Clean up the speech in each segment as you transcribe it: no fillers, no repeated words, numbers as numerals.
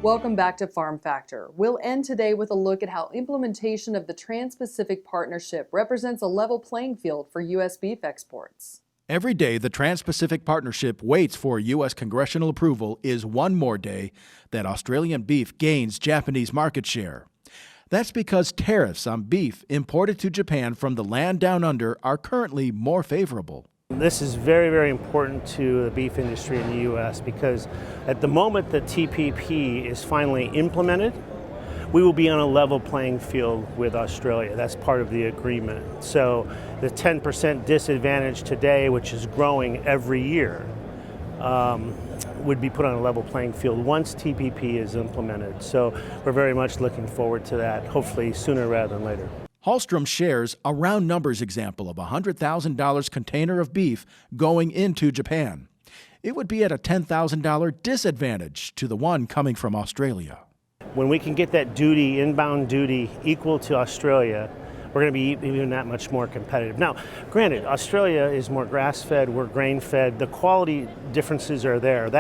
Welcome back to Farm Factor. We'll end today with a look at how implementation of the Trans-Pacific Partnership represents a level playing field for U.S. beef exports. Every day the Trans-Pacific Partnership waits for U.S. congressional approval is one more day that Australian beef gains Japanese market share. That's because tariffs on beef imported to Japan from the land down under are currently more favorable. This is very, very important to the beef industry in the U.S. because at the moment that TPP is finally implemented, we will be on a level playing field with Australia. That's part of the agreement. So the 10% disadvantage today, which is growing every year, would be put on a level playing field once TPP is implemented. So we're very much looking forward to that, hopefully sooner rather than later. Halstrom shares a round numbers example of a $100,000 container of beef going into Japan. It would be at a $10,000 disadvantage to the one coming from Australia. When we can get that duty, inbound duty, equal to Australia, we're going to be even that much more competitive. Now, granted, Australia is more grass-fed, we're grain-fed. The quality differences are there.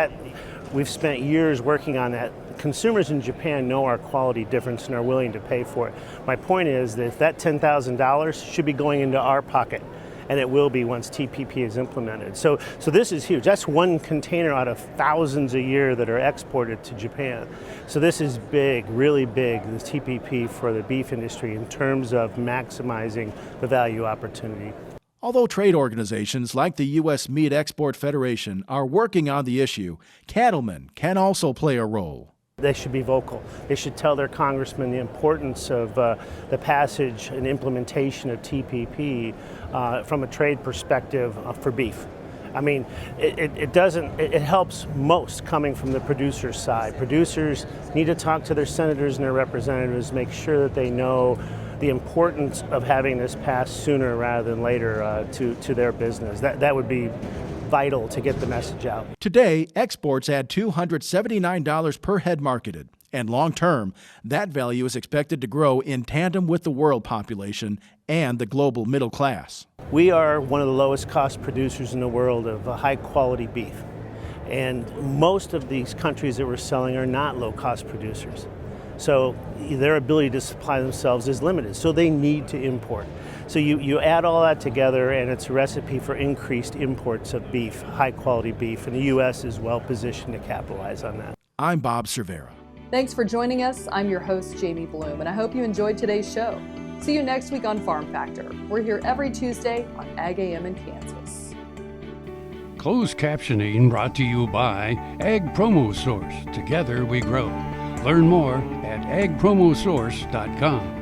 We've spent years working on that. Consumers in Japan know our quality difference and are willing to pay for it. My point is that that $10,000 should be going into our pocket, and it will be once TPP is implemented. So this is huge. That's one container out of thousands a year that are exported to Japan. So this is big, really big, this TPP for the beef industry in terms of maximizing the value opportunity. Although trade organizations like the U.S. Meat Export Federation are working on the issue, cattlemen can also play a role. They should be vocal. They should tell their congressmen the importance of the passage and implementation of TPP from a trade perspective for beef. I mean, it helps most coming from the producer's side. Producers need to talk to their senators and their representatives, make sure that they know the importance of having this passed sooner rather than later to their business. That would be vital to get the message out. Today, exports add $279 per head marketed, and long-term, that value is expected to grow in tandem with the world population and the global middle class. We are one of the lowest cost producers in the world of high-quality beef, and most of these countries that we're selling are not low-cost producers. So their ability to supply themselves is limited, so they need to import. So you add all that together and it's a recipe for increased imports of beef, high-quality beef, and the U.S. is well positioned to capitalize on that. I'm Bob Cervera. Thanks for joining us. I'm your host, Jamie Bloom, and I hope you enjoyed today's show. See you next week on Farm Factor. We're here every Tuesday on Ag AM in Kansas. Closed captioning brought to you by Ag Promo Source. Together we grow. Learn more at agpromosource.com.